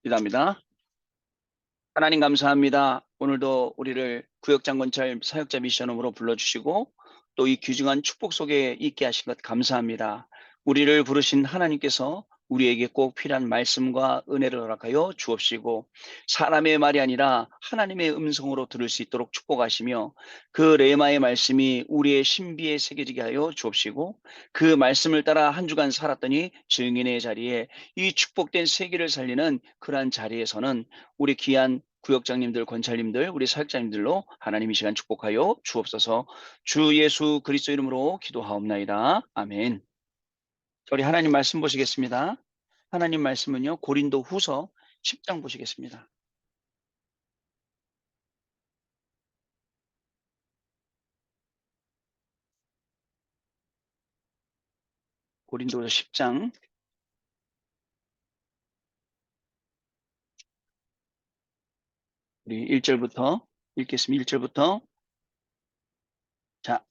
기도합니다. 하나님 감사합니다. 오늘도 우리를 구역장건찰 사역자 미션으로 불러주시고 또 이 귀중한 축복 속에 있게 하신 것 감사합니다. 우리를 부르신 하나님께서 우리에게 꼭 필요한 말씀과 은혜를 허락하여 주옵시고 사람의 말이 아니라 하나님의 음성으로 들을 수 있도록 축복하시며 그 레마의 말씀이 우리의 신비에 새겨지게 하여 주옵시고 그 말씀을 따라 한 주간 살았더니 증인의 자리에 이 축복된 세계를 살리는 그러한 자리에서는 우리 귀한 구역장님들, 권찰님들, 우리 사역자님들로 하나님 이 시간 축복하여 주옵소서. 주 예수 그리스도 이름으로 기도하옵나이다. 아멘. 우리 하나님 말씀 보시겠습니다. 하나님 말씀은요, 고린도 후서 10장 보시겠습니다. 고린도후서 10장 우리 1절부터 읽겠습니다. 1절부터. 자,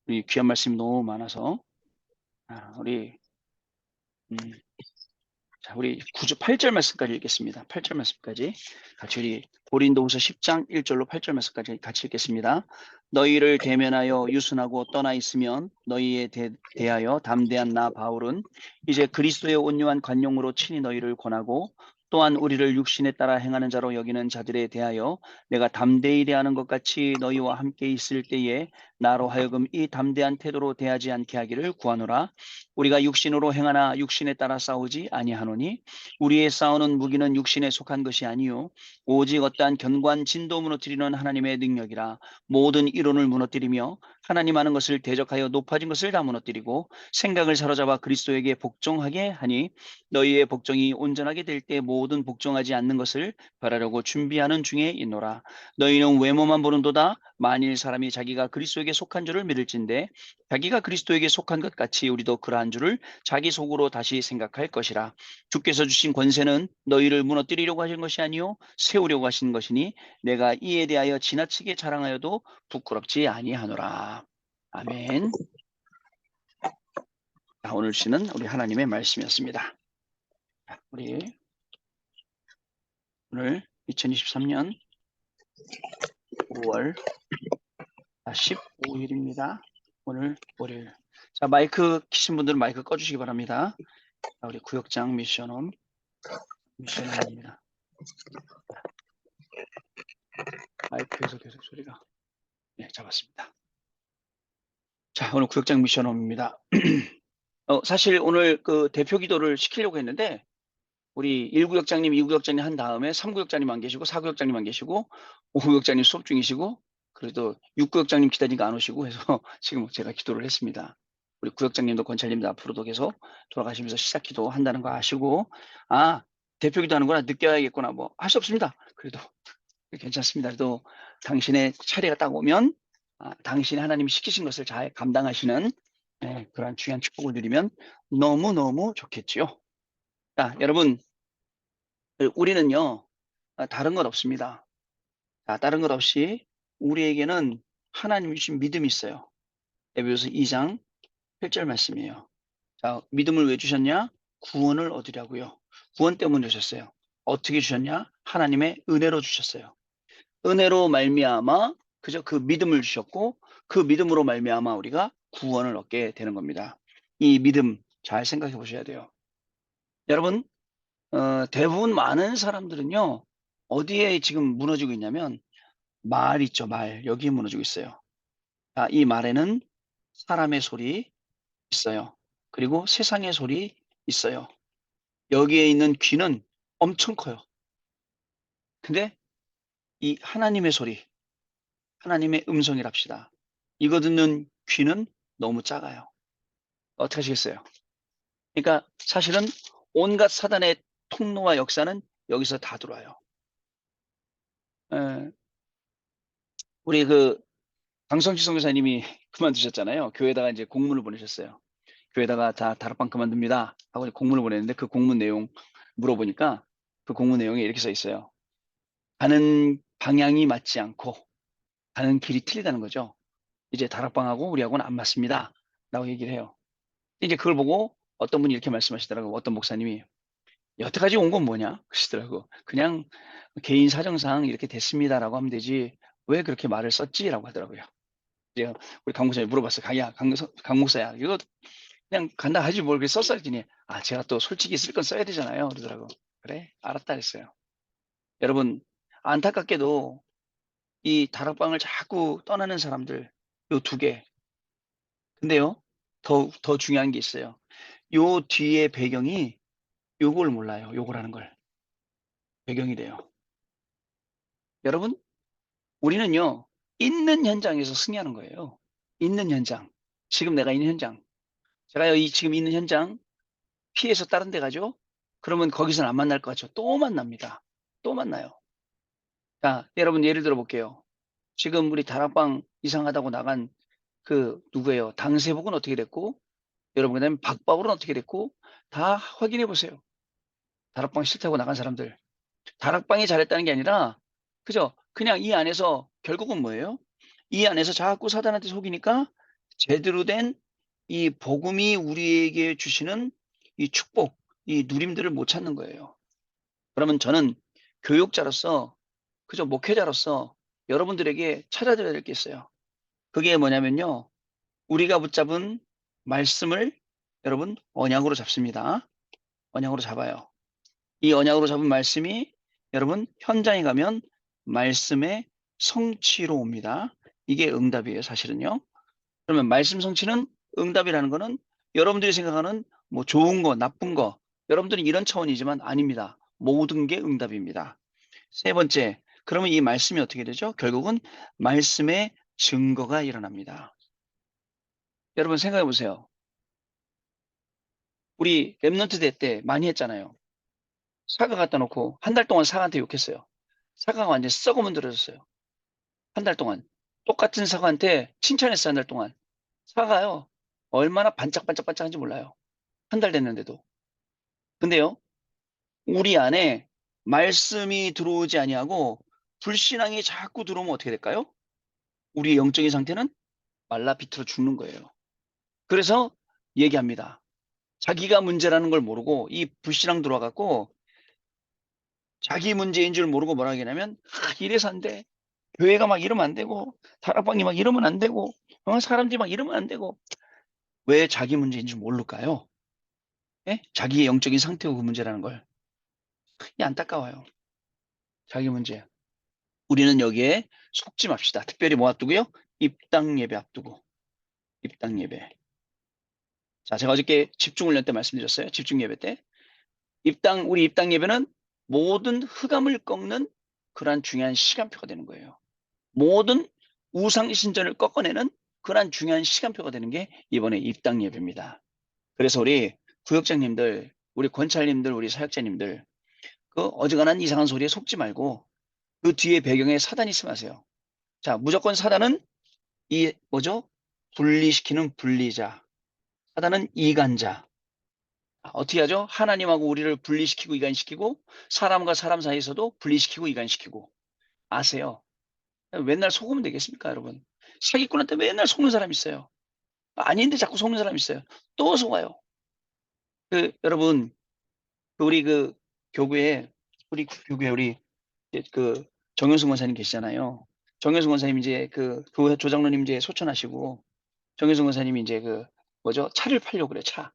우리 귀한 말씀이 너무 많아서 우리 자, 우리 8절 말씀까지 읽겠습니다. 8절 말씀까지 같이 우리 고린도후서 10장 1절로 8절 말씀까지 같이 읽겠습니다. 너희를 대면하여 유순하고 떠나 있으면 너희에 대하여 담대한 나 바울은 이제 그리스도의 온유한 관용으로 친히 너희를 권하고 또한 우리를 육신에 따라 행하는 자로 여기는 자들에 대하여 내가 담대히 대하는 것 같이 너희와 함께 있을 때에 나로 하여금 이 담대한 태도로 대하지 않게 하기를 구하노라. 우리가 육신으로 행하나 육신에 따라 싸우지 아니하노니 우리의 싸우는 무기는 육신에 속한 것이 아니요 오직 어떠한 견고한 진도 무너뜨리는 하나님의 능력이라. 모든 이론을 무너뜨리며 하나님 하는 것을 대적하여 높아진 것을 다 무너뜨리고 생각을 사로잡아 그리스도에게 복종하게 하니 너희의 복종이 온전하게 될 때 모든 복종하지 않는 것을 바라려고 준비하는 중에 있노라. 너희는 외모만 보는도다. 만일 사람이 자기가 그리스도에게 속한 줄을 믿을진대 자기가 그리스도에게 속한 것 같이 우리도 그러한 줄을 자기 속으로 다시 생각할 것이라. 주께서 주신 권세는 너희를 무너뜨리려고 하신 것이 아니요 세우려고 하신 것이니 내가 이에 대하여 지나치게 자랑하여도 부끄럽지 아니하노라. 아멘. 자, 오늘 시는 우리 하나님의 말씀이었습니다. 우리 오늘 2023년 5월 15일입니다. 오늘 월요일. 자, 마이크 키신 분들은 마이크 꺼주시기 바랍니다. 자, 우리 구역장 미션홈입니다. 마이크에서 계속 소리가 잡았습니다. 자, 오늘 구역장 미션홈입니다. 사실 오늘 그 대표 기도를 시키려고 했는데 우리 1구역장님, 2구역장님 한 다음에 3구역장님 안 계시고 4구역장님 안 계시고 5구역장님 수업 중이시고 그래도 6구역장님 기다리니까 안 오시고 해서 지금 제가 기도를 했습니다. 우리 구역장님도 권찰님도 앞으로도 계속 돌아가시면서 시작 기도 한다는 거 아시고 대표 기도하는구나 늦게 와야겠구나 뭐 할 수 없습니다. 그래도 괜찮습니다. 그래도 당신의 차례가 딱 오면 당신이 하나님이 시키신 것을 잘 감당하시는 그러한 중요한 축복을 누리면 너무너무 좋겠지요. 자, 여러분 우리는요 다른 것 없습니다. 자, 다른 것 없이 우리에게는 하나님이 주신 믿음이 있어요. 에베소서 2장 8절 말씀이에요. 자, 믿음을 왜 주셨냐? 구원을 얻으려고요. 구원 때문에 주셨어요. 어떻게 주셨냐? 하나님의 은혜로 주셨어요. 은혜로 말미암아 그저 그 믿음을 주셨고 그 믿음으로 말미암아 우리가 구원을 얻게 되는 겁니다. 이 믿음 잘 생각해 보셔야 돼요. 여러분 대부분 많은 사람들은요 어디에 지금 무너지고 있냐면 말 있죠, 말. 여기에 무너지고 있어요. 이 말에는 사람의 소리 있어요. 그리고 세상의 소리 있어요. 여기에 있는 귀는 엄청 커요. 근데 이 하나님의 소리, 하나님의 음성이랍시다. 이거 듣는 귀는 너무 작아요. 어떻게 하시겠어요? 그러니까 사실은 온갖 사단의 통로와 역사는 여기서 다 들어와요. 에, 우리 그 강성치 선교사님이 그만두셨잖아요. 교회에다가 이제 공문을 보내셨어요. 교회다가 다 다락방 그만둡니다 하고 공문을 보냈는데 그 공문 내용 물어보니까 그 공문 내용에 이렇게 써 있어요. 가는 방향이 맞지 않고 가는 길이 틀리다는 거죠. 이제 다락방하고 우리하고는 안 맞습니다 라고 얘기를 해요. 이제 그걸 보고 어떤 분이 이렇게 말씀하시더라고요. 어떤 목사님이 여태까지 온 건 뭐냐? 그러시더라고. "그냥 개인 사정상 이렇게 됐습니다."라고 하면 되지 "왜 그렇게 말을 썼지?"라고 하더라고요. 제가 우리 강 목사님 물어봤어요. "강 강 목사야 이거 그냥 간다 하지 뭘 그렇게 썼어?" 했더니 "아 제가 또 솔직히 쓸 건 써야 되잖아요." 그러더라고. "그래 알았다." 그랬어요. 여러분 안타깝게도 이 다락방을 자꾸 떠나는 사람들 요 두 개. 근데요 더 중요한 게 있어요. 요 뒤에 배경이 요걸 몰라요, 요거라는 걸. 배경이래요. 여러분 우리는요 있는 현장에서 승리하는 거예요. 있는 현장. 지금 내가 있는 현장. 제가 이 지금 있는 현장 피해서 다른 데 가죠? 그러면 거기서는 안 만날 것 같죠? 또 만납니다. 또 만나요. 자 여러분 예를 들어 볼게요. 지금 우리 다락방 이상하다고 나간 그 누구예요? 당세복은 어떻게 됐고 여러분 그다음에 박바울은 어떻게 됐고 다 확인해 보세요. 다락방 싫다고 나간 사람들. 다락방이 잘했다는 게 아니라 그죠? 그냥 이 안에서 결국은 뭐예요? 이 안에서 자꾸 사단한테 속이니까 제대로 된 이 복음이 우리에게 주시는 이 축복, 이 누림들을 못 찾는 거예요. 그러면 저는 교육자로서 그죠? 목회자로서 여러분들에게 찾아드려야 될 게 있어요. 그게 뭐냐면요. 우리가 붙잡은 말씀을 여러분 언약으로 잡습니다. 언약으로 잡아요. 이 언약으로 잡은 말씀이 여러분 현장에 가면 말씀의 성취로 옵니다. 이게 응답이에요, 사실은요. 그러면 말씀 성취는 응답이라는 거는 여러분들이 생각하는 뭐 좋은 거, 나쁜 거, 여러분들은 이런 차원이지만 아닙니다. 모든 게 응답입니다. 세 번째, 그러면 이 말씀이 어떻게 되죠? 결국은 말씀의 증거가 일어납니다. 여러분 생각해 보세요. 우리 랩넌트 대 때 많이 했잖아요. 사과 갖다 놓고 한 달 동안 사과한테 욕했어요. 사과가 완전히 썩어 문드러졌어요. 한 달 동안. 똑같은 사과한테 칭찬했어요, 한 달 동안. 사과가요. 얼마나 반짝반짝반짝한지 몰라요. 한 달 됐는데도. 근데요. 우리 안에 말씀이 들어오지 아니하고 불신앙이 자꾸 들어오면 어떻게 될까요? 우리의 영적인 상태는 말라 비틀어 죽는 거예요. 그래서 얘기합니다. 자기가 문제라는 걸 모르고 이 불신앙 들어와 갖고 자기 문제인 줄 모르고 뭐라 하냐면 이래서 안 돼. 교회가 막 이러면 안 되고 다락방이 막 이러면 안 되고 사람들이 막 이러면 안 되고 왜 자기 문제인 줄 모를까요? 예? 자기의 영적인 상태고 그 문제라는 걸. 이 안타까워요. 자기 문제. 우리는 여기에 속지 맙시다. 특별히 뭐 앞두고요? 입당 예배 앞두고. 입당 예배. 자, 제가 어저께 집중훈련 때 말씀드렸어요. 집중 예배 때. 우리 입당 예배는 모든 흑암을 꺾는 그러한 중요한 시간표가 되는 거예요. 모든 우상 신전을 꺾어내는 그러한 중요한 시간표가 되는 게 이번에 입당 예배입니다. 그래서 우리 구역장님들, 우리 권찰님들, 우리 사역자님들 그 어지간한 이상한 소리에 속지 말고 그 뒤에 배경에 사단이 있으면 하세요. 자, 무조건 사단은 이 뭐죠? 분리시키는 분리자. 사단은 이간자. 어떻게 하죠? 하나님하고 우리를 분리시키고 이간시키고 사람과 사람 사이에서도 분리시키고 이간시키고 아세요? 맨날 속으면 되겠습니까, 여러분? 사기꾼한테 맨날 속는 사람 있어요. 아닌데 자꾸 속는 사람 있어요. 또 속아요. 여러분 우리 교구에 우리 교구에 우리 이제 정현승 권사님 계시잖아요. 정현승 권사님 이제 교회 조장로님 이제 소천하시고 정현승 권사님이 이제 뭐죠? 차를 팔려고 그래요, 차.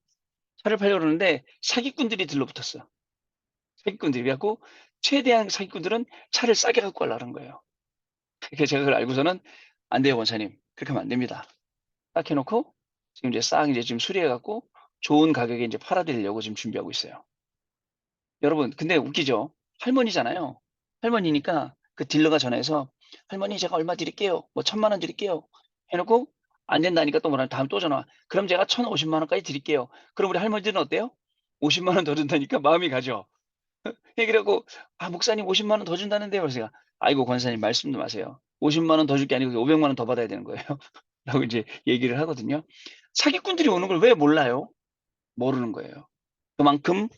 차를 팔려고 그러는데 사기꾼들이 들러붙었어. 사기꾼들이. 그래 갖고 최대한 사기꾼들은 차를 싸게 갖고 가려는 거예요. 그래서 제가 그걸 알고서는 "안 돼요, 권사님. 그렇게 하면 안 됩니다." 딱 해 놓고 지금 이제 싹 이제 지금 수리해 갖고 좋은 가격에 이제 팔아 드리려고 지금 준비하고 있어요. 여러분 근데 웃기죠? 할머니잖아요. 할머니니까 그 딜러가 전화해서 "할머니 제가 얼마 드릴게요. 뭐 1,000,000원 드릴게요." 해 놓고 안 된다니까 또 뭐라 다음에 또 전화 와. "그럼 제가 1,050만 원까지 드릴게요." 그럼 우리 할머니들은 어때요? 50만 원 더 준다니까 마음이 가죠. 예 그래 갖고 "아 목사님 50만 원 더 준다는데요." 그래서 제가 "아이고 권사님 말씀도 마세요. 50만 원 더 줄 게 아니고 500만 원 더 받아야 되는 거예요." 라고 이제 얘기를 하거든요. 사기꾼들이 오는 걸 왜 몰라요? 모르는 거예요. 그만큼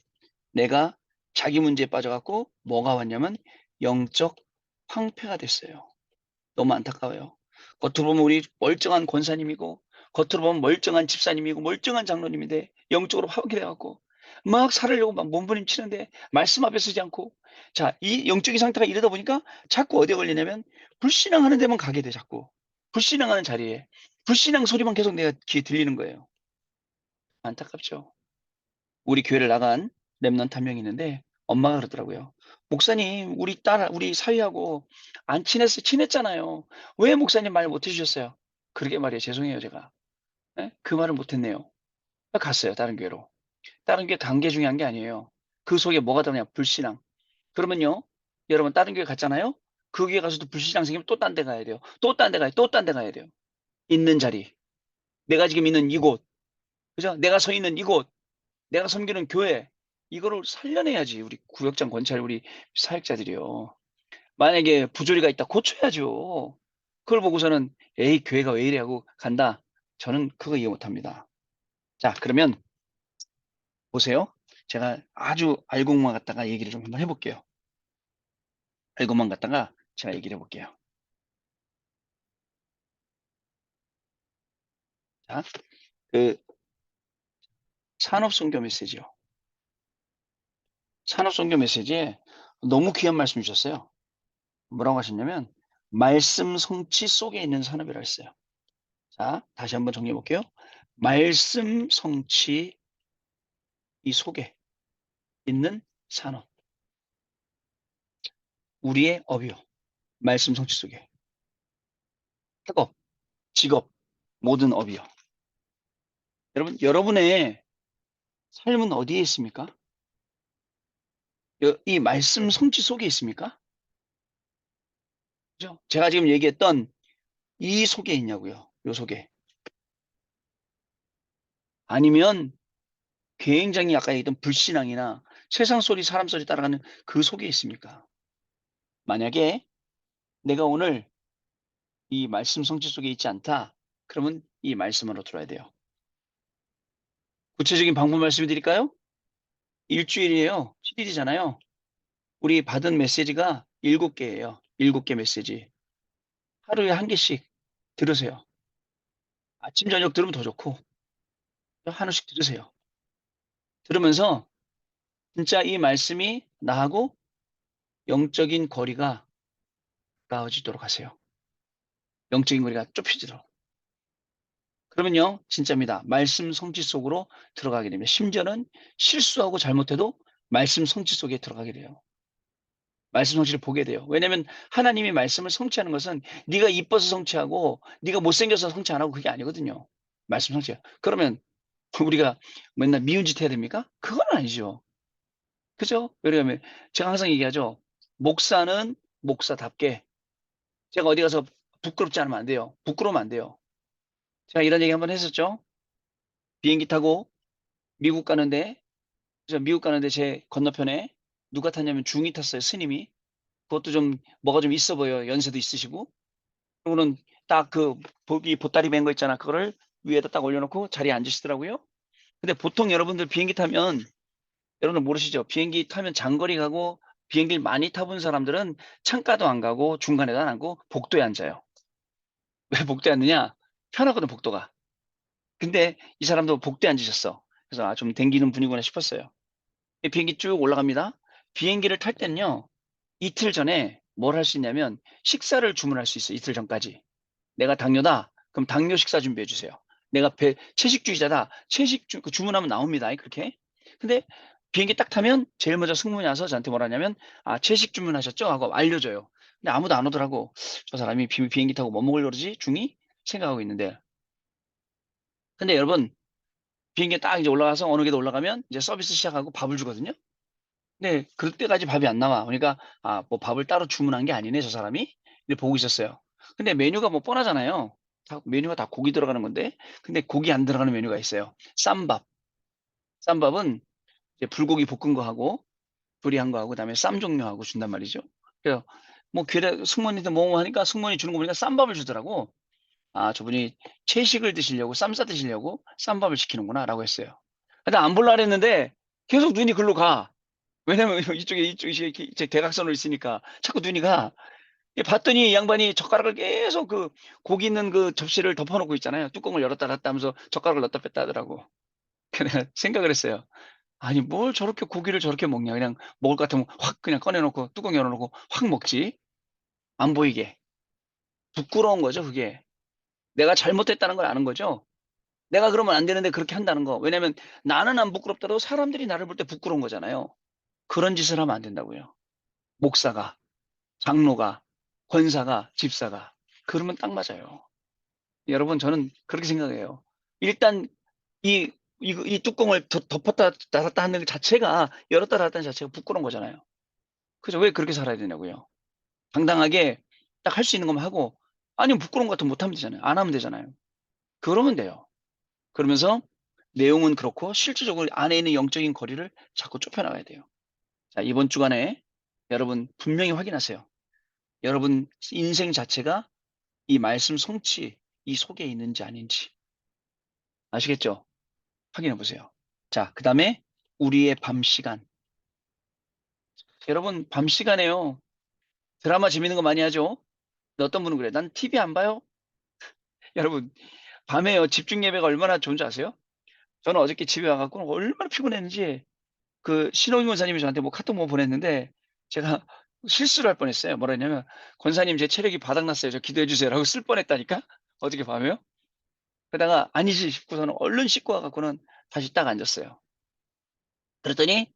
내가 자기 문제에 빠져 갖고 뭐가 왔냐면 영적 황폐가 됐어요. 너무 안타까워요. 겉으로 보면 우리 멀쩡한 권사님이고 겉으로 보면 멀쩡한 집사님이고 멀쩡한 장로님인데 영적으로 파괴돼 갖고 막 살으려고 막 몸부림치는데 말씀 앞에 서지 않고. 자, 이 영적인 상태가 이러다 보니까 자꾸 어디에 걸리냐면 불신앙하는 데만 가게 돼 자꾸. 불신앙하는 자리에. 불신앙 소리만 계속 내가 귀에 들리는 거예요. 안타깝죠. 우리 교회를 나간 렘넌트 한 명이 있는데 엄마가 그러더라고요. "목사님 우리 사위하고 안 친했잖아요. 왜 목사님 말 못 해 주셨어요?" 그러게 말이에요. 죄송해요 제가. 예? 그 말을 못 했네요. 갔어요 다른 교회로. 다른 교회 간 게 중요한 게 아니에요. 그 속에 뭐가 들어가냐 불신앙. 그러면요. 여러분 다른 교회 갔잖아요. 그 교회 가서도 불신앙 생기면 또 딴 데 가야 돼요. 또 딴 데 가야 또 딴 데 가야 돼요. 있는 자리. 내가 지금 있는 이곳. 그죠? 내가 서 있는 이곳. 내가 섬기는 교회. 이거를 살려내야지 우리 구역장 권찰 우리 사역자들이요. 만약에 부조리가 있다 고쳐야죠. 그걸 보고서는 '에이 교회가 왜 이래.' 하고 간다. 저는 그거 이해 못 합니다. 자 그러면 보세요. 제가 아주 알고만 갔다가 얘기를 좀 한번 해 볼게요. 알고만 갔다가 제가 얘기를 해 볼게요. 자 그 산업 선교 메시지요. 산업 선교 메시지에 너무 귀한 말씀 주셨어요. 뭐라고 하셨냐면 "말씀 성취 속에 있는 산업이라 했어요. 자 다시 한번 정리해 볼게요. 말씀 성취 이 속에 있는 산업. 우리의 업이요. 말씀 성취 속에. 학업, 직업, 모든 업이요. 여러분의 삶은 어디에 있습니까? 이 말씀 성취 속에 있습니까? 그죠? 제가 지금 얘기했던 이 속에 있냐고요. 요 속에. 아니면 굉장히 아까 얘기했던 불신앙이나 세상 소리, 사람 소리 따라가는 그 속에 있습니까? 만약에 내가 오늘 이 말씀 성취 속에 있지 않다. 그러면 이 말씀으로 들어야 돼요. 구체적인 방법 말씀해 드릴까요? 일주일이에요. 7 일이잖아요. 우리 받은 메시지가 7 개예요. 7개 메시지. 하루에 1 개씩 들으세요. 아침 저녁 들으면 더 좋고 하나씩 들으세요. 들으면서 진짜 이 말씀이 나하고 영적인 거리가 가까워지도록 하세요. 영적인 거리가 좁혀지도록. 그러면요. 진짜입니다. 말씀 성취 속으로 들어가게 됩니다. 심지어는 실수하고 잘못해도 말씀 성취 속에 들어가게 돼요. 말씀 성취를 보게 돼요. 왜냐하면 하나님이 말씀을 성취하는 것은 네가 이뻐서 성취하고 네가 못생겨서 성취 안 하고 그게 아니거든요. 말씀 성취가. 그러면 우리가 맨날 미운 짓 해야 됩니까? 그건 아니죠. 그죠? 왜냐하면 제가 항상 얘기하죠. 목사는 목사답게 제가 어디 가서 부끄럽지 않으면 안 돼요. 부끄러우면 안 돼요. 제가 이런 얘기 한번 했었죠. 비행기 타고 미국 가는데 미국 가는데 제 건너편에 누가 탔냐면 중이 탔어요, 스님이. 그것도 좀 뭐가 좀 있어 보여요. 연세도 있으시고. 그러고는 딱 그 보따리 맨 거 있잖아. 그거를 위에다 딱 올려 놓고 자리에 앉으시더라고요. 근데 보통 여러분들 비행기 타면 여러분들 모르시죠? 비행기 타면 장거리 가고 비행기를 많이 타본 사람들은 창가도 안 가고 중간에도 안 앉고 복도에 앉아요. 왜 복도에 앉느냐? 편하거든 복도가. 근데 이 사람도 복도에 앉으셨어. 그래서 '아 좀 댕기는 분이구나.' 싶었어요. 비행기 쭉 올라갑니다. 비행기를 탈 때는요. 이틀 전에 뭘 할 수 있냐면 식사를 주문할 수 있어요, 이틀 전까지. '내가 당뇨다. 그럼 당뇨 식사 준비해 주세요.' '내가 채식주의자다.' 주문하면 나옵니다, 그렇게. 근데 비행기 딱 타면 제일 먼저 승무원이 와서 저한테 뭐라 하냐면 "아 채식 주문하셨죠?" 하고 알려줘요. 근데 아무도 안 오더라고. '저 사람이 비행기 타고 뭐 먹으려고 그러지?' 중이 생각하고 있는데 근데 여러분 비행기에 딱 이제 올라가서 어느 궤도 올라가면 이제 서비스 시작하고 밥을 주거든요. 네. 그때까지 밥이 안 나와. 그러니까 '아 뭐 밥을 따로 주문한 게 아니네, 저 사람이.' 이렇게 보고 있었어요. 근데 메뉴가 뭐 뻔하잖아요. 메뉴가 다 고기 들어가는 건데 근데 고기 안 들어가는 메뉴가 있어요. 쌈밥. 쌈밥은 이제 불고기 볶은 거 하고 조리한 거 하고 그다음에 쌈 종류하고 준단 말이죠. 그래서 뭐 승무원한테 뭐 하니까 승무원이 주는 거 보니까 쌈밥을 주더라고. '아 저분이 채식을 드시려고 쌈 싸 드시려고 쌈밥을 시키는구나.'라고 했어요. 근데 안 볼라 그랬는데 계속 눈이 글로 가. 왜냐면 이쪽이 이렇게 제 대각선으로 있으니까 자꾸 눈이 가. 봤더니 이 양반이 젓가락을 계속 그 고기 있는 그 접시를 덮어 놓고 있잖아요. 뚜껑을 열었다 닫았다 하면서 젓가락을 넣었다 뺐다 하더라고. 그 내가 생각을 했어요. 아니 뭘 저렇게 고기를 저렇게 먹냐. 그냥 먹을 것 같으면 확 그냥 꺼내 놓고 뚜껑 열어 놓고 확 먹지. 안 보이게. 부끄러운 거죠 그게. 내가 잘못했다는 걸 아는 거죠. 내가 그러면 안 되는데 그렇게 한다는 거. 왜냐면 나는 안 부끄럽더라도 사람들이 나를 볼 때 부끄러운 거잖아요. 그런 짓을 하면 안 된다고요. 목사가, 장로가, 권사가, 집사가. 그러면 딱 맞아요. 여러분 저는 그렇게 생각해요. 일단 이 뚜껑을 덮었다 닫았다 하는 것 자체가 열었다 닫았다는 자체가 부끄러운 거잖아요. 그죠? 왜 그렇게 살아야 되냐고요. 당당하게 딱 할 수 있는 것만 하고 아니면 부끄러운 것 같으면 못 하면 되잖아요. 안 하면 되잖아요. 그러면 돼요. 그러면서 내용은 그렇고 실질적으로 안에 있는 영적인 거리를 자꾸 좁혀 나가야 돼요. 자, 이번 주간에 여러분 분명히 확인하세요. 여러분 인생 자체가 이 말씀 성취 이 속에 있는지 아닌지. 아시겠죠? 확인해 보세요. 자, 그다음에 우리의 밤 시간. 여러분 밤 시간에요. 드라마 재밌는 거 많이 하죠? 근데 어떤 분은 그래. "난 TV 안 봐요." 여러분 밤에요 집중 예배가 얼마나 좋은지 아세요? 저는 어저께 집에 와 갖고 얼마나 피곤했는지 그 신홍희 권사님이 저한테 뭐 카톡 뭐 보냈는데 제가 실수를 할 뻔했어요. 뭐라 했냐면 "권사님 제 체력이 바닥 났어요. 저 기도해 주세요."라고 쓸 뻔했다니까 어저께 밤에요. 그러다가 아니지 싶고서는 얼른 씻고 와 갖고는 다시 딱 앉았어요. 그랬더니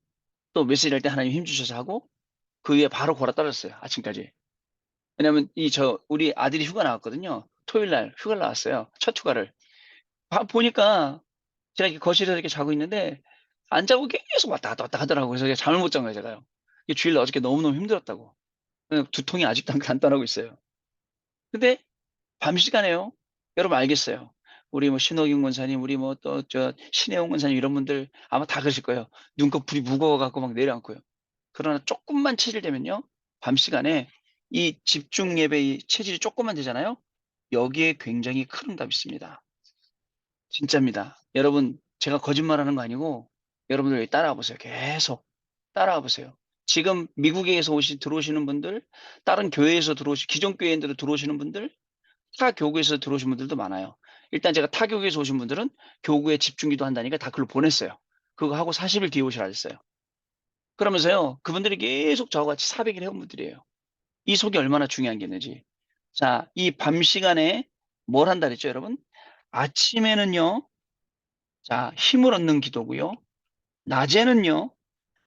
또 메시지를 할 때 하나님 힘 주셔서 하고 그 위에 바로 골아떨어졌어요 아침까지. 왜냐면 우리 아들이 휴가 나왔거든요. 토요일 날 휴가를 나왔어요 첫 휴가를. 보니까 제가 이렇게 거실에서 이렇게 자고 있는데 안 자고 계속 왔다 갔다 왔다 하더라고요. 그래서 제가 잠을 못 잔 거예요 제가요. 이게 주일 어저께 너무너무 힘들었다고. 두통이 아직도 안 간단하고 있어요. 근데 밤 시간에요. 여러분 알겠어요. 우리 뭐 신호균 권사님 우리 뭐 또 신혜용 권사님 이런 분들 아마 다 그러실 거예요. 눈꺼풀이 무거워 갖고 막 내려앉고요. 그러나 쪼끔만 체질되면요. 밤 시간에 이 집중 예배의 체질이 쪼끔만 되잖아요. 여기에 굉장히 큰 응답이 있습니다. 진짜입니다. 여러분 제가 거짓말하는 거 아니고 여러분들 여기 따라와 보세요. 계속 따라와 보세요. 지금 미국에서 들어오시는 분들, 다른 교회에서 기존 교회인들로 들어오시는 분들, 타 교구에서 들어오신 분들도 많아요. 일단 제가 타 교구에서 오신 분들은 교구에 집중기도 한다니까 다 글로 보냈어요. 그거 하고 40일 뒤에 오시라 그랬어요. 그러면서요. 그분들이 계속 저와 같이 400일 해온 분들이에요. 이 속이 얼마나 중요한 게 있는지. 자, 이 밤 시간에 뭘 한다 그랬죠, 여러분? 아침에는요. 자, 힘을 얻는 기도고요. 낮에는요.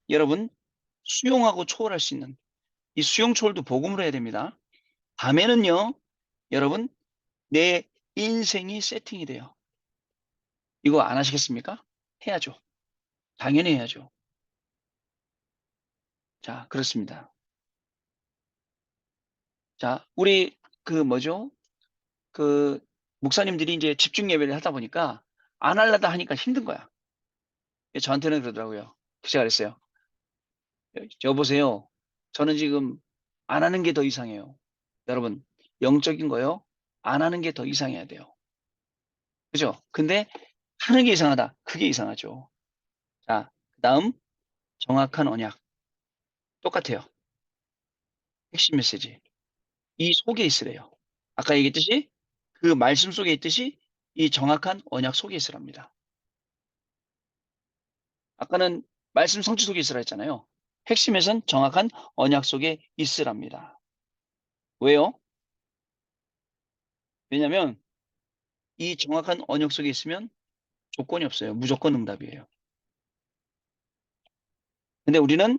여러분 수용하고 초월할 수 있는 이 수용 초월도 복음으로 해야 됩니다. 밤에는요. 여러분 내 인생이 세팅이 돼요. 이거 안 하시겠습니까? 해야죠. 당연히 해야죠. 자, 그렇습니다. 자, 우리 그 뭐죠? 그 목사님들이 인제 집중 예배를 하다 보니까 안 하려다 하니까 힘든 거야. 저한테는 그러더라고요. 제가 그랬어요. 여보세요. 저는 지금 안 하는 게 더 이상해요. 여러분 영적인 거요. 안 하는 게 더 이상해야 돼요. 그죠? 근데 하는 게 이상하다. 그게 이상하죠. 자, 그다음 정확한 언약. 똑같아요. 핵심 메시지. 이 속에 있으래요. 아까 얘기했듯이 그 말씀 속에 있듯이 이 정확한 언약 속에 있으랍니다. 아까는 말씀 성취 속에 있으라 했잖아요. 핵심에선 정확한 언약 속에 있으랍니다. 왜요? 왜냐면 이 정확한 언약 속에 있으면 조건이 없어요. 무조건 응답이에요. 근데 우리는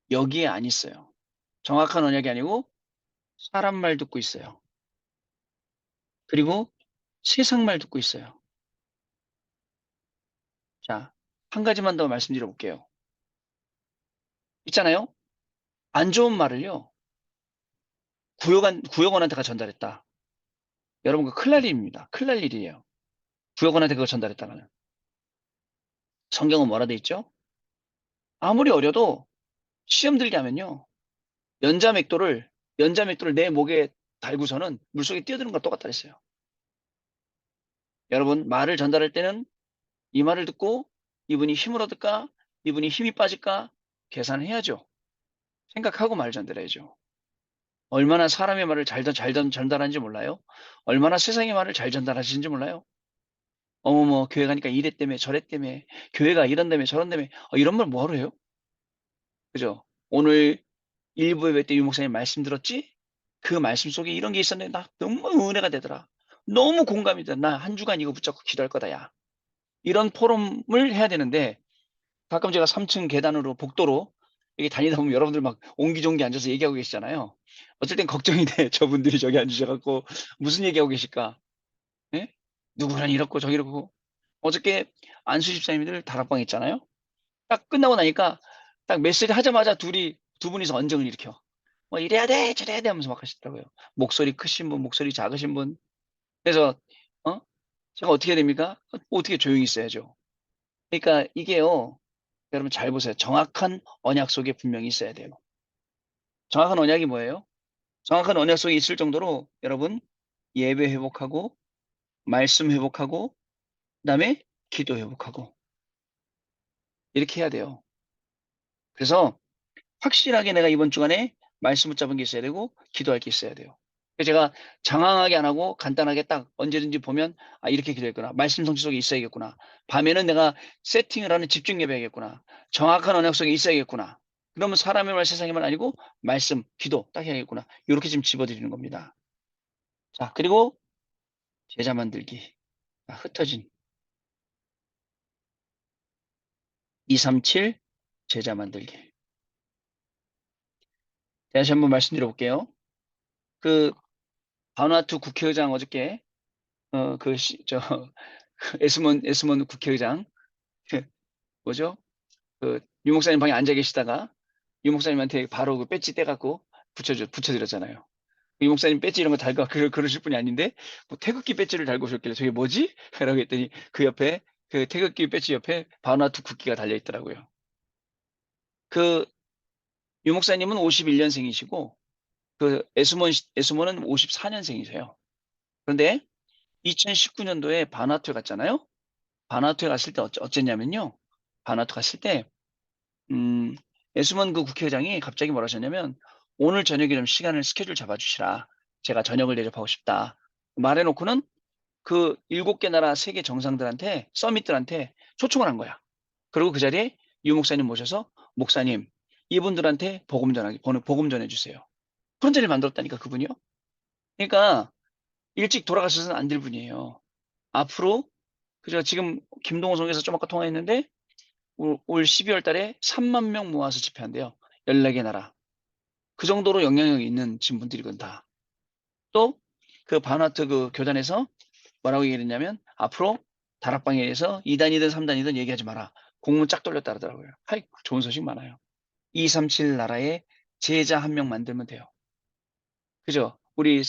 여기에 안 있어요. 정확한 언약이 아니고 사람 말 듣고 있어요. 그리고 세상 말 듣고 있어요. 자, 한 가지만 더 말씀드려 볼게요. 있잖아요. 안 좋은 말을요. 구역원한테 전달했다. 여러분 그 큰일 날 일입니다. 큰일 날 일이에요. 구역원한테 그걸 전달했다가는. 성경은 뭐라 돼 있죠? 아무리 어려도 시험 들게 하면요. 연자맥도를 연자맥도를 내 목에 달고서는 물속에 뛰어드는 거랑 똑같다 그랬어요. 여러분 말을 전달할 때는 이 말을 듣고 이분이 힘을 얻을까? 이분이 힘이 빠질까? 계산을 해야죠. 생각하고 말을 전달해야죠. 얼마나 사람의 말을 잘 전달하는지 몰라요? 얼마나 세상의 말을 잘 전달하시는지 몰라요? 어머머 교회 가니까 이랬다며 저랬다며 교회가 이런다며 저런다며 이런 말 뭐하러 해요? 그죠? 오늘 일부 예배 때 유 목사님 말씀 들었지? 그 말씀 속에 이런 게 있었는데 나 너무 은혜가 되더라. 너무 공감이 돼. 나 한 주간 이거 붙잡고 기도할 거다 야. 이런 포럼을 해야 되는데 가끔 제가 3층 계단으로 복도로 이렇게 다니다 보면 여러분들 막 옹기종기 앉아서 얘기하고 계시잖아요. 어쩔 땐 걱정이 돼. 저분들이 저기 앉으셔 갖고 무슨 얘기하고 계실까? 예? 누구랑 이렇고 저기렇고. 어저께 안수 집사님들 다락방 있잖아요. 딱 끝나고 나니까 딱 메시지 하자마자 두 분이서 언쟁을 일으켜. 뭐 이래야 돼, 저래야 돼 하면서 막 하시더라고요. 목소리 크신 분, 목소리 작으신 분. 그래서 어? 제가 어떻게 해야 됩니까? 어떻게 조용히 있어야죠. 그러니까 이게요. 여러분 잘 보세요. 정확한 언약 속에 분명히 있어야 돼요. 정확한 언약이 뭐예요? 정확한 언약 속에 있을 정도로 여러분 예배 회복하고 말씀 회복하고 그다음에 기도 회복하고 이렇게 해야 돼요. 그래서 확실하게 내가 이번 주간에 말씀 붙잡은 게 있어야 되고 기도할 게 있어야 돼요. 그래서 제가 장황하게 안 하고 간단하게 딱 언제든지 보면 이렇게 기도했구나. 말씀 성취 속에 있어야겠구나. 밤에는 내가 세팅을 하는 집중 예배야겠구나. 정확한 언약 속에 있어야겠구나. 그러면 사람의 말 세상의 말 아니고 말씀, 기도 딱 해야겠구나. 요렇게 지금 집어드리는 겁니다. 자, 그리고 제자 만들기. 흩어진 237 제자 만들기. 다시 한번 말씀드려 볼게요. 그 바누아투 국회의장 어저께 에스몬 국회의장 그 뭐죠? 유 목사님 방에 앉아 계시다가 유 목사님한테 바로 그 배지 떼갖고 붙여드렸잖아요. 유 목사님 배지 이런 거 달고 그러실 분이 아닌데 뭐 태극기 배지를 달고 오셨길래 저게 뭐지? 라고 했더니 그 옆에 그 태극기 배지 옆에 바누아투 국기가 달려 있더라고요. 그 유 목사님은 51년생이시고 그 에스몬은 54년생이세요. 그런데 2019년도에 바누아투에 갔잖아요. 바누아투에 갔을 때 어쨌냐면요. 바누아투 갔을 때 에스먼 그 국회의장이 갑자기 뭐라 하셨냐면 오늘 저녁에 좀 시간을 스케줄 잡아주시라. 제가 저녁을 대접하고 싶다. 말해놓고는 그 7개 나라 세계 정상들한테 서밋들한테 초청을 한 거야. 그리고 그 자리에 유 목사님 모셔서 목사님 이분들한테 복음 전해주세요. 그런 자리를 만들었다니까 그분이요. 그러니까 일찍 돌아가셔서는 안 될 분이에요. 앞으로 그죠 지금 김동호 성에서 좀 아까 통화했는데 올 12월 달에 3만 명 모아서 집회한대요. 14개 나라. 그 정도로 영향력이 있는 진분들이건 다. 또 그 바누아투 그 교단에서 뭐라고 얘기했냐면 앞으로 다락방에서 2단이든 3단이든 얘기하지 마라. 공문 쫙 돌렸다 그러더라고요. 하이 좋은 소식 많아요. 237 나라에 제자 한 명 만들면 돼요. 그죠? 우리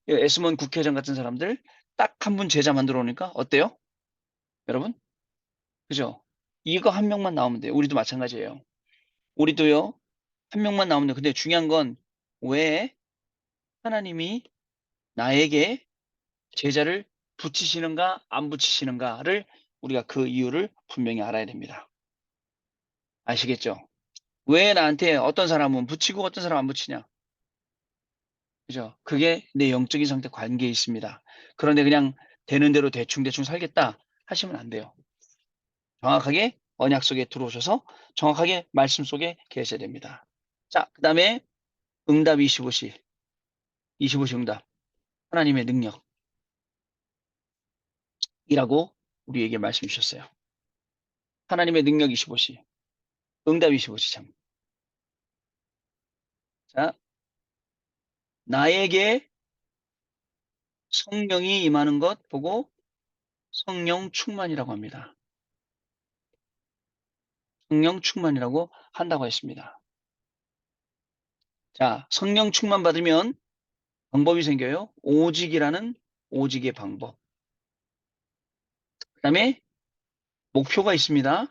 에스몬 국회의장 같은 사람들 딱 한 분 제자 만들어 오니까 어때요? 여러분? 그죠? 이거 한 명만 나오면 돼요. 우리도 마찬가지예요. 우리도요. 한 명만 나오면 돼요. 근데 중요한 건 왜 하나님이 나에게 제자를 붙이시는가 안 붙이시는가를 우리가 그 이유를 분명히 알아야 됩니다. 아시겠죠? 왜 나한테 어떤 사람은 붙이고 어떤 사람 안 붙이냐? 그죠? 그게 내 영적인 상태 관계에 있습니다. 그런데 그냥 되는 대로 대충 살겠다 하시면 안 돼요. 정확하게 언약 속에 들어오셔서 정확하게 말씀 속에 계셔야 됩니다. 자, 그 다음에 응답 25시 응답. 하나님의 능력이라고 우리에게 말씀 주셨어요. 하나님의 능력 25시. 응답 25시 참. 자, 나에게 성령이 임하는 것 보고 성령 충만이라고 합니다. 성령 충만이라고 한다고 했습니다. 자, 성령 충만 받으면 방법이 생겨요. 오직이라는 오직의 방법. 그 다음에 목표가 있습니다.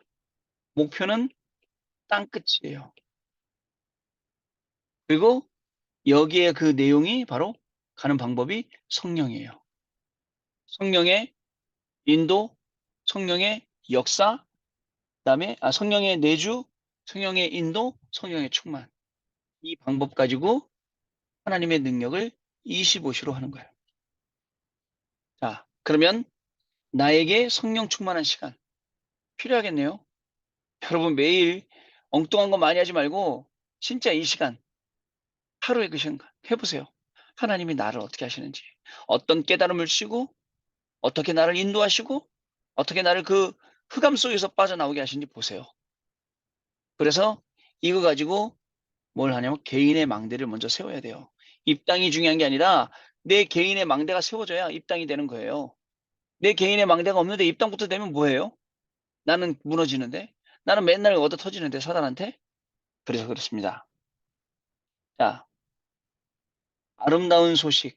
목표는 땅끝이에요. 그리고 여기에 그 내용이 바로 가는 방법이 성령이에요. 성령의 인도, 성령의 역사, 그다음에 성령의 내주, 성령의 인도, 성령의 충만. 이 방법 가지고 하나님의 능력을 25시로 하는 거예요. 자, 그러면 나에게 성령 충만한 시간 필요하겠네요. 여러분 매일 엉뚱한 거 많이 하지 말고 진짜 이 시간 하루에 그 시간 해보세요. 하나님이 나를 어떻게 하시는지, 어떤 깨달음을 주시고, 어떻게 나를 인도하시고, 어떻게 나를 그 흑암 속에서 빠져나오게 하시는지 보세요. 그래서 이거 가지고 뭘 하냐면 개인의 망대를 먼저 세워야 돼요. 입당이 중요한 게 아니라 내 개인의 망대가 세워져야 입당이 되는 거예요. 내 개인의 망대가 없는데 입당부터 되면 뭐예요? 나는 무너지는데? 나는 맨날 얻어 터지는데 사단한테? 그래서 그렇습니다. 자, 아름다운 소식,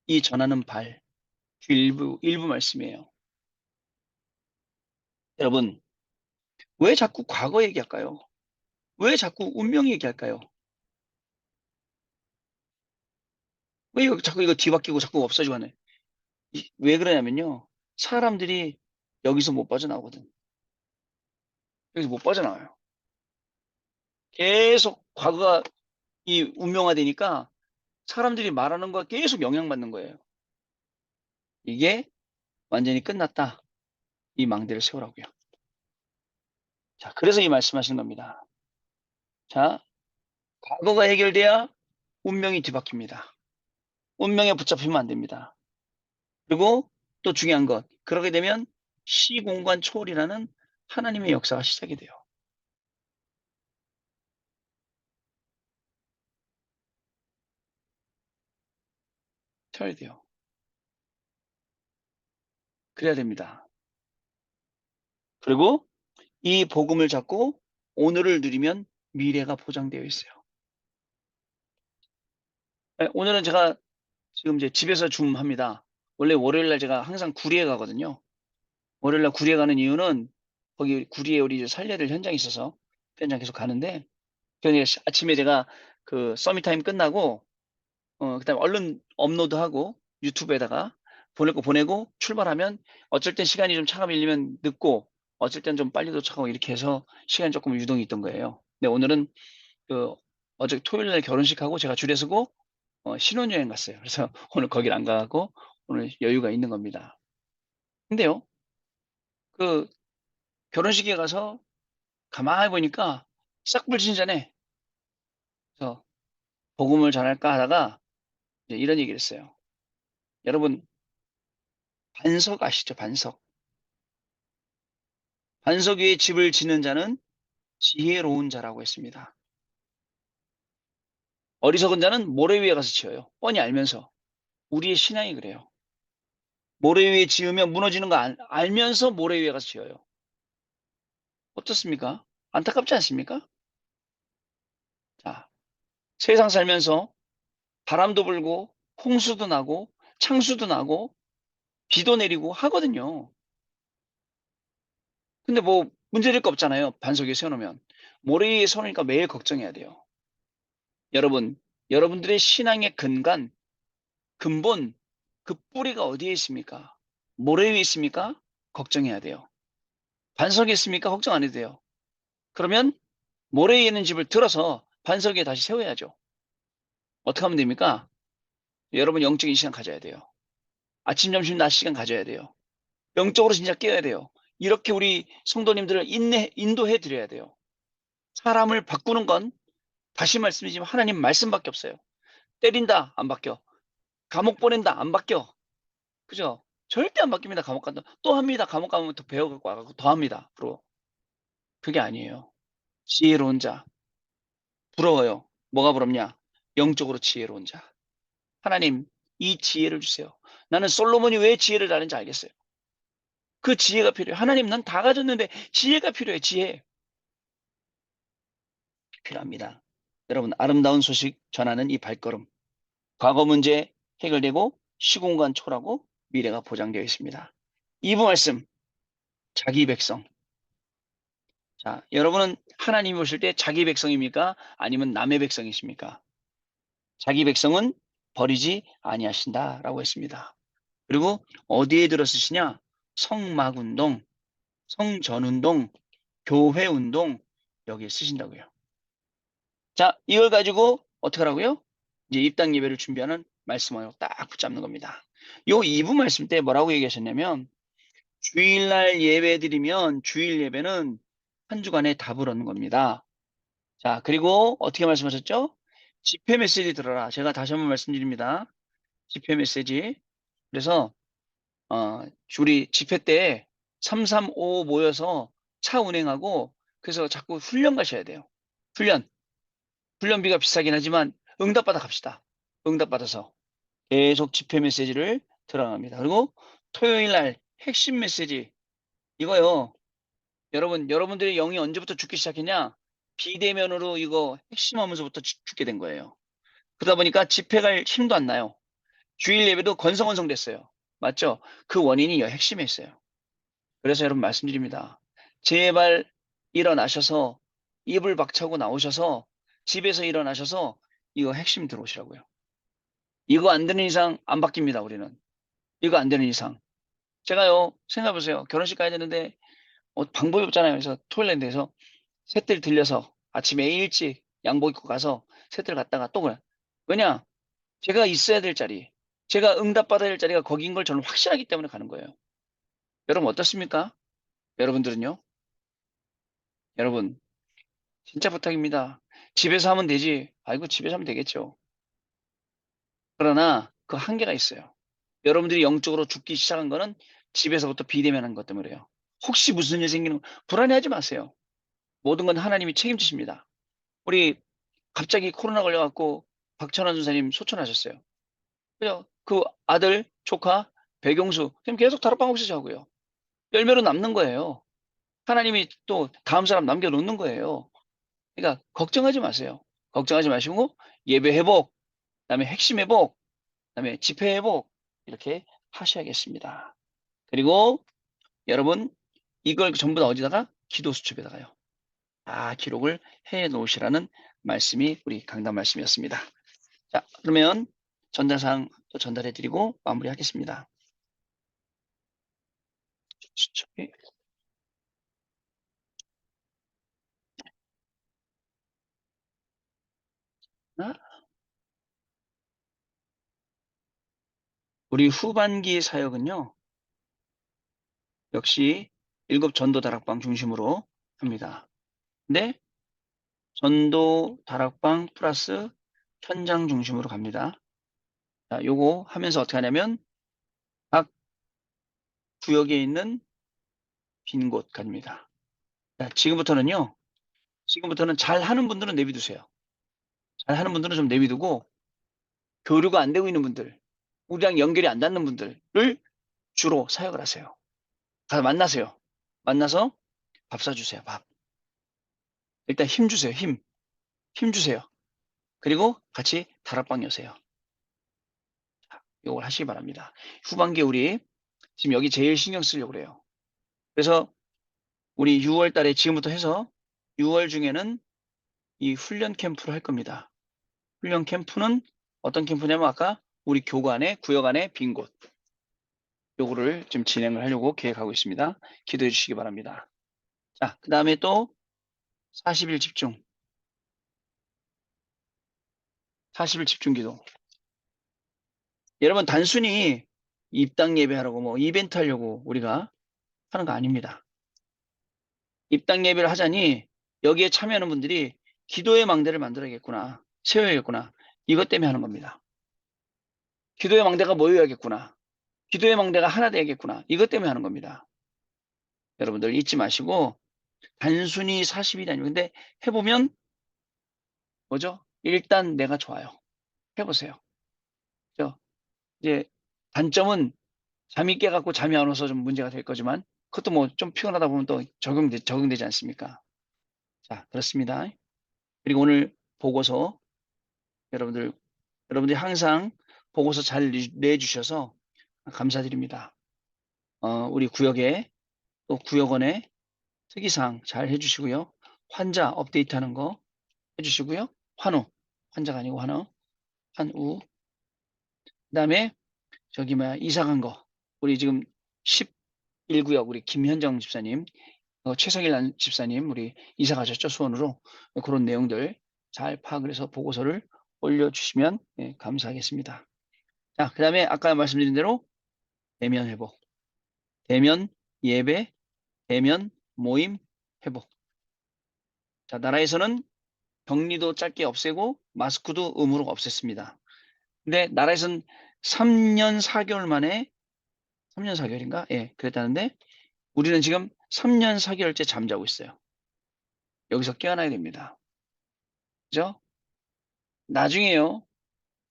이 전하는 발, 일부 말씀이에요. 여러분, 왜 자꾸 과거 얘기할까요? 왜 자꾸 운명 얘기할까요? 왜 자꾸 이거 뒤바뀌고 자꾸 없어지고 하네? 왜 그러냐면요. 사람들이 여기서 못 빠져나오거든. 여기서 못 빠져나와요. 계속 과거가 이 운명화되니까 사람들이 말하는 거 계속 영향받는 거예요. 이게 완전히 끝났다. 이 망대를 세우라고요. 자, 그래서 이 말씀하신 겁니다. 자, 과거가 해결돼야 운명이 뒤바뀝니다. 운명에 붙잡히면 안 됩니다. 그리고 또 중요한 것, 그러게 되면 시공간 초월이라는 하나님의 역사가 시작이 돼요. 쳐야 돼요. 그래야 됩니다. 그리고 이 복음을 잡고 오늘을 누리면 미래가 보장되어 있어요. 네, 오늘은 제가 지금 이제 집에서 줌합니다. 원래 월요일 날 제가 항상 구리에 가거든요. 월요일 날 구리에 가는 이유는 거기 구리에 우리 이제 살례를 현장에 있어서 현장 계속 가는데 그냥 아침에 제가 그 서밋타임 끝나고 그다음에 얼른 업로드하고 유튜브에다가 보낼 거 보내고 출발하면 어쩔 땐 시간이 좀 차가 밀리면 늦고 어쩔 땐 좀 빨리 도착하고 이렇게 해서 시간이 조금 유동이 있던 거예요. 근데 오늘은 그 어제 토요일 날 결혼식하고 제가 줄에 서고 신혼여행 갔어요. 그래서 오늘 거길 안 가고 오늘 여유가 있는 겁니다. 근데요, 그 결혼식에 가서 가만히 보니까 싹 불친전해. 그래서 복음을 전할까 하다가 이제 이런 얘기를 했어요. 여러분, 반석 아시죠? 반석. 반석 위에 집을 짓는 자는 지혜로운 자라고 했습니다. 어리석은 자는 모래 위에 가서 지어요. 뻔히 알면서. 우리의 신앙이 그래요. 모래 위에 지으면 무너지는 거 알면서 모래 위에 가서 지어요. 어떻습니까? 안타깝지 않습니까? 자, 세상 살면서 바람도 불고 홍수도 나고 창수도 나고 비도 내리고 하거든요. 근데 뭐 문제될 거 없잖아요. 반석 위에 세워놓으면. 모래 위에 세우니까 매일 걱정해야 돼요. 여러분, 여러분들의 신앙의 근본, 그 뿌리가 어디에 있습니까? 모래 위에 있습니까? 걱정해야 돼요. 반석에 있습니까? 걱정 안 해도 돼요. 그러면 모래 위에 있는 집을 들어서 반석 위에 다시 세워야죠. 어떻게 하면 됩니까? 여러분 영적인 시간 가져야 돼요. 아침, 점심, 낮 시간 가져야 돼요. 영적으로 진짜 깨어야 돼요. 이렇게 우리 성도님들을 인도해 드려야 돼요. 사람을 바꾸는 건 다시 말씀드리지만 하나님 말씀밖에 없어요. 때린다, 안 바뀌어. 감옥 보낸다, 안 바뀌어. 그죠? 절대 안 바뀝니다. 감옥 간다. 또 합니다. 감옥 가면 또 배워갖고 와갖고 더 합니다. 앞으로. 그게 아니에요. 지혜로운 자. 부러워요. 뭐가 부럽냐? 영적으로 지혜로운 자. 하나님, 이 지혜를 주세요. 나는 솔로몬이 왜 지혜를 다는지 알겠어요. 그 지혜가 필요해. 하나님, 난 다 가졌는데 지혜가 필요해. 지혜. 필요합니다. 여러분, 아름다운 소식 전하는 이 발걸음. 과거 문제 해결되고 시공간 초라고 미래가 보장되어 있습니다. 2부 말씀. 자기 백성. 자, 여러분은 하나님이 오실 때 자기 백성입니까? 아니면 남의 백성이십니까? 자기 백성은 버리지 아니하신다라고 했습니다. 그리고 어디에 들어 쓰시냐? 성막운동, 성전운동, 교회운동 여기에 쓰신다고요. 자, 이걸 가지고 어떻게 하라고요? 이제 입당 예배를 준비하는 말씀을 딱 붙잡는 겁니다. 요 2부 말씀 때 뭐라고 얘기하셨냐면 주일날 예배 드리면 주일 예배는 한 주간의 답을 얻는 겁니다. 자, 그리고 어떻게 말씀하셨죠? 집회 메시지 들어라. 제가 다시 한번 말씀드립니다. 집회 메시지. 그래서 우리 집회 때 335 모여서 차 운행하고 그래서 자꾸 훈련 가셔야 돼요. 훈련. 훈련비가 비싸긴 하지만 응답받아 갑시다. 응답받아서 계속 집회 메시지를 들어갑니다. 그리고 토요일 날 핵심 메시지 이거요. 여러분들의 영이 언제부터 죽기 시작했냐? 비대면으로 이거 핵심하면서부터 죽게 된 거예요. 그러다 보니까 집회 갈 힘도 안 나요. 주일 예배도 건성건성 됐어요. 맞죠? 그 원인이 이 핵심에 있어요. 그래서 여러분 말씀드립니다. 제발 일어나셔서 이불 박차고 나오셔서 집에서 일어나셔서 이거 핵심 들어오시라고요. 이거 안 되는 이상 안 바뀝니다. 우리는. 이거 안 되는 이상. 제가요 생각해보세요. 결혼식 가야 되는데 방법이 없잖아요. 그래서 토요일에 대해서 셋들 들려서 아침에 일찍 양복 입고 가서 셋들 갔다가 또 그래. 왜냐? 제가 있어야 될 자리, 제가 응답받아야 될 자리가 거기인 걸 저는 확신하기 때문에 가는 거예요. 여러분 어떻습니까? 여러분들은요? 여러분 진짜 부탁입니다. 집에서 하면 되지. 아이고 집에서 하면 되겠죠. 그러나 그 한계가 있어요. 여러분들이 영적으로 죽기 시작한 거는 집에서부터 비대면한 것 때문에 그래요. 혹시 무슨 일 생기는 불안해하지 마세요. 모든 건 하나님이 책임지십니다. 우리 갑자기 코로나 걸려갖고 박찬환 전사님 소천하셨어요. 그죠? 그 아들, 조카, 백용수 그럼 계속 다락방 없이 자고요. 열매로 남는 거예요. 하나님이 또 다음 사람 남겨놓는 거예요. 그러니까 걱정하지 마세요. 걱정하지 마시고 예배 회복, 그다음에 핵심 회복, 그다음에 집회 회복 이렇게 하셔야겠습니다. 그리고 여러분 이걸 전부 다 어디다가 기도 수첩에다가요. 다 기록을 해 놓으시라는 말씀이 우리 강단 말씀이었습니다. 자, 그러면 전달사항 또 전달해 드리고 마무리하겠습니다. 수첩이 하나, 우리 후반기 사역은요. 역시 7 전도 다락방 중심으로 합니다. 근데 전도 다락방 플러스 현장 중심으로 갑니다. 자, 요거 하면서 어떻게 하냐면 각 구역에 있는 빈 곳 갑니다. 자, 지금부터는 잘하는 분들은 내비두세요. 잘하는 분들은 좀 내비두고 교류가 안 되고 있는 분들, 우리랑 연결이 안 닿는 분들을 주로 사역을 하세요. 가서 만나세요. 만나서 밥 사주세요. 밥. 일단 힘 주세요. 힘. 힘 주세요. 그리고 같이 다락방 여세요. 요걸 하시기 바랍니다. 후반기에 우리 지금 여기 제일 신경 쓰려고 그래요. 그래서 우리 6월 달에 지금부터 해서 6월 중에는 이 훈련 캠프를 할 겁니다. 훈련 캠프는 어떤 캠프냐면 아까 우리 교관의 구역 안에 빈 곳. 요거를 지금 진행을 하려고 계획하고 있습니다. 기도해 주시기 바랍니다. 자, 그 다음에 또 40일 집중. 40일 집중 기도. 여러분 단순히 입당 예배하라고 뭐 이벤트 하려고 우리가 하는 거 아닙니다. 입당 예배를 하자니 여기에 참여하는 분들이 기도의 망대를 만들어야겠구나. 세워야겠구나. 이것 때문에 하는 겁니다. 기도의 망대가 모여야겠구나. 기도의 망대가 하나 되야겠구나. 이것 때문에 하는 겁니다. 여러분들 잊지 마시고 단순히 40일이 아니고 근데 해보면 뭐죠? 일단 내가 좋아요. 해보세요. 그죠? 이제 단점은 잠이 깨갖고 잠이 안 와서 좀 문제가 될 거지만 그것도 뭐 좀 피곤하다 보면 또 적용되지 않습니까? 자, 그렇습니다. 그리고 오늘 보고서 여러분들, 여러분들이 항상 보고서 잘 내주셔서 감사드립니다. 우리 구역에 또 구역원에 특이사항 잘 해주시고요. 환자 업데이트하는 거 해주시고요. 환우, 환자가 아니고 환우. 그다음에 저기 뭐야 이사 간 거. 우리 지금 11구역 우리 김현정 집사님, 최성일 집사님 우리 이사 가셨죠 수원으로. 그런 내용들 잘 파악을 해서 보고서를 올려주시면 감사하겠습니다. 자, 그 다음에 아까 말씀드린 대로 대면 회복, 대면 예배, 대면 모임 회복. 자, 나라에서는 격리도 짧게 없애고 마스크도 의무로 없앴습니다. 근데 나라에서는 3년 4개월 만에 3년 4개월인가? 예, 그랬다는데 우리는 지금 3년 4개월째 잠자고 있어요. 여기서 깨어나야 됩니다. 그죠? 나중에요.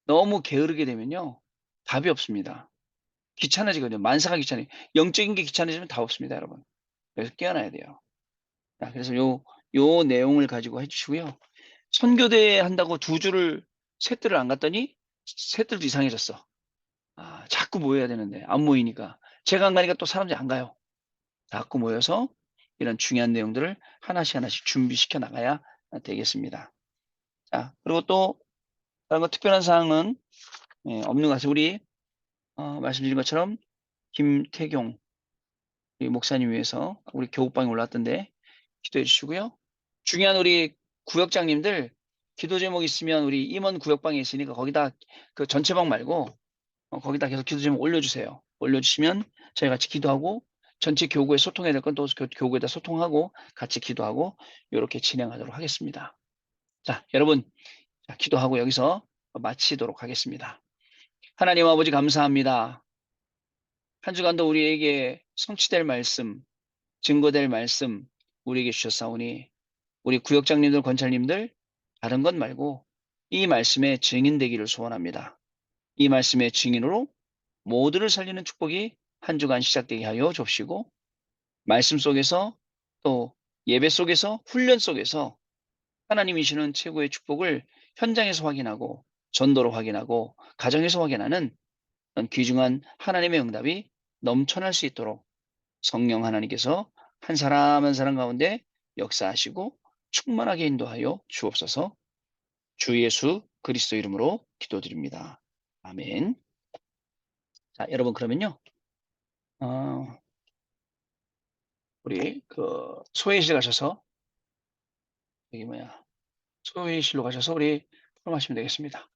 너무 게으르게 되면요. 답이 없습니다. 귀찮아지거든요. 만사가 귀찮아요. 영적인 게 귀찮아지면 답 없습니다, 여러분. 그래서 깨어나야 돼요. 자, 그래서 요 내용을 가지고 해주시고요. 선교대 한다고 세 들을 안 갔더니 세 들도 이상해졌어. 아, 자꾸 모여야 되는데 안 모이니까 제가 안 가니까 또 사람들이 안 가요. 자꾸 모여서 이런 중요한 내용들을 하나씩 하나씩 준비시켜 나가야 되겠습니다. 자, 그리고 또 다른 거 특별한 사항은 없는 것 같아요. 우리 말씀드린 것처럼 김태경 우리 목사님 위해서 우리 교육방에 올랐던데 기도해 주시고요. 중요한 우리 구역장님들 기도 제목 있으면 우리 임원 구역방에 있으니까 거기다 그 전체방 말고 거기다 계속 기도 제목 올려주세요. 올려주시면 저희 같이 기도하고 전체 교구에 소통해야 될 건 또 교구에다 소통하고 같이 기도하고 이렇게 진행하도록 하겠습니다. 자, 여러분 자, 기도하고 여기서 마치도록 하겠습니다. 하나님 아버지 감사합니다. 한 주간도 우리에게 성취될 말씀, 증거될 말씀 우리에게 주셨사오니 우리 구역장님들, 권찰님들 다른 것 말고 이 말씀의 증인되기를 소원합니다. 이 말씀의 증인으로 모두를 살리는 축복이 한 주간 시작되게 하여 줍시고 말씀 속에서 또 예배 속에서 훈련 속에서 하나님이 주는 최고의 축복을 현장에서 확인하고 전도로 확인하고 가정에서 확인하는 그런 귀중한 하나님의 응답이 넘쳐날 수 있도록 성령 하나님께서 한 사람 한 사람 가운데 역사하시고 충만하게 인도하여 주옵소서. 주 예수 그리스도 이름으로 기도드립니다. 아멘. 자, 여러분 그러면요. 어, 우리 그 소회실 가셔서 여기 뭐야 소회실로 가셔서 우리 풀마시면 되겠습니다.